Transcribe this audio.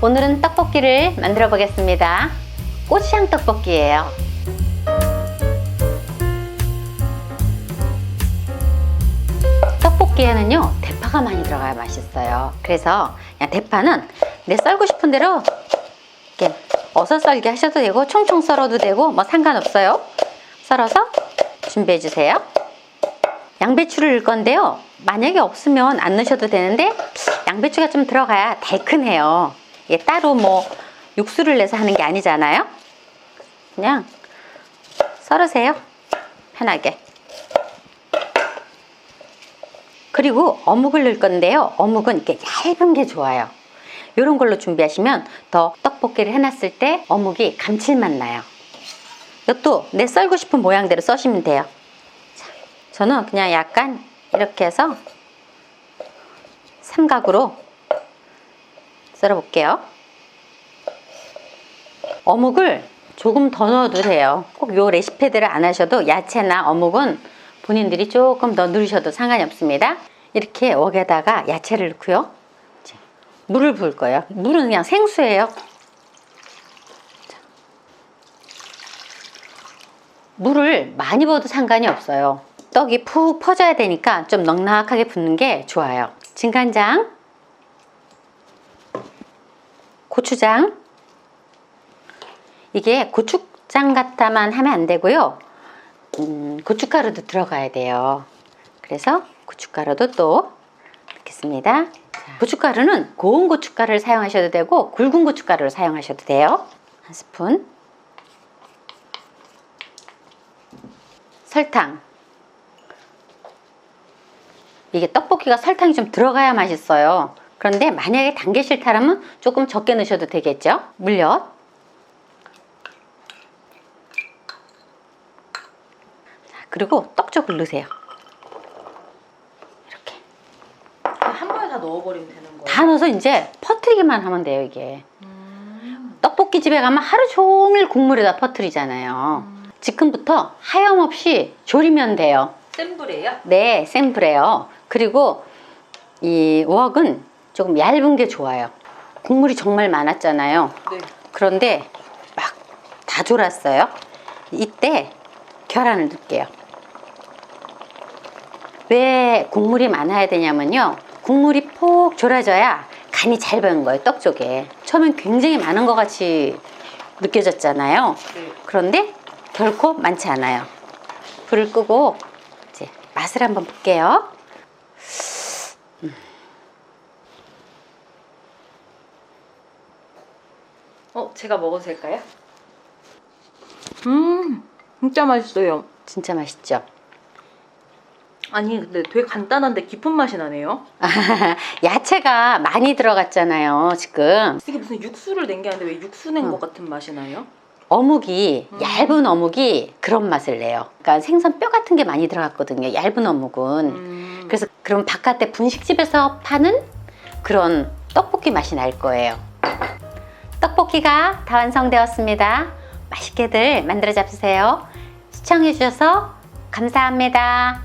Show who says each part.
Speaker 1: 오늘은 떡볶이를 만들어 보겠습니다. 고추장 떡볶이예요. 떡볶이에는요 대파가 많이 들어가야 맛있어요. 그래서 그냥 대파는 내 썰고 싶은 대로 이렇게 어서 썰게 하셔도 되고 총총 썰어도 되고 뭐 상관없어요. 썰어서 준비해 주세요. 양배추를 넣을 건데요, 만약에 없으면 안 넣으셔도 되는데 양배추가 좀 들어가야 달큰해요. 이게 따로 뭐 육수를 내서 하는 게 아니잖아요. 그냥 썰으세요, 편하게. 그리고 어묵을 넣을 건데요, 어묵은 이렇게 얇은 게 좋아요. 이런 걸로 준비하시면 더 떡볶이를 해놨을 때 어묵이 감칠맛 나요. 이것도 내 썰고 싶은 모양대로 써시면 돼요. 자, 저는 그냥 약간 이렇게 해서 삼각으로 썰어 볼게요. 어묵을 조금 더 넣어도 돼요. 꼭 요 레시피대로 안 하셔도 야채나 어묵은 본인들이 조금 더 넣으셔도 상관이 없습니다. 이렇게 웍에다가 야채를 넣고요, 물을 부을 거예요. 물은 그냥 생수예요. 물을 많이 부어도 상관이 없어요. 떡이 푹 퍼져야 되니까 좀 넉넉하게 붓는 게 좋아요. 진간장, 고추장. 이게 고추장 같다만 하면 안 되고요, 고춧가루도 들어가야 돼요. 그래서 고춧가루도 또 넣겠습니다. 고춧가루는 고운 고춧가루를 사용하셔도 되고 굵은 고춧가루를 사용하셔도 돼요. 한 스푼. 설탕. 이게 떡볶이가 설탕이 좀 들어가야 맛있어요. 그런데 만약에 단 게 싫다면 조금 적게 넣으셔도 되겠죠. 물엿. 그리고 떡쪽을 넣으세요. 이렇게
Speaker 2: 한 번에 다 넣어버리면 되는 거예요?
Speaker 1: 다 넣어서 이제 퍼뜨리기만 하면 돼요. 이게 떡볶이 집에 가면 하루 종일 국물에다 퍼뜨리잖아요. 지금부터 하염없이 졸이면 돼요.
Speaker 2: 센 불이에요?
Speaker 1: 네, 센 불에요. 그리고 이 웍은 조금 얇은 게 좋아요. 국물이 정말 많았잖아요.
Speaker 2: 네.
Speaker 1: 그런데 막 다 졸았어요. 이때 계란을 넣을게요. 왜 국물이 많아야 되냐면요, 국물이 폭 졸아져야 간이 잘 배는 거예요, 떡 쪽에. 처음엔 굉장히 많은 것 같이 느껴졌잖아요.
Speaker 2: 네.
Speaker 1: 그런데 결코 많지 않아요. 불을 끄고 이제 맛을 한번 볼게요.
Speaker 2: 제가 먹어도 될까요? 진짜 맛있어요.
Speaker 1: 진짜 맛있죠?
Speaker 2: 아니 근데 되게 간단한데 깊은 맛이 나네요.
Speaker 1: 야채가 많이 들어갔잖아요, 지금.
Speaker 2: 이게 무슨 육수를 낸 게 아닌데 왜 육수 낸 것 같은 맛이 나요?
Speaker 1: 어묵이, 얇은 어묵이 그런 맛을 내요. 그러니까 생선 뼈 같은 게 많이 들어갔거든요, 얇은 어묵은. 그래서 그럼 바깥에 분식집에서 파는 그런 떡볶이 맛이 날 거예요. 떡볶이가 다 완성되었습니다. 맛있게들 만들어 잡수세요. 시청해 주셔서 감사합니다.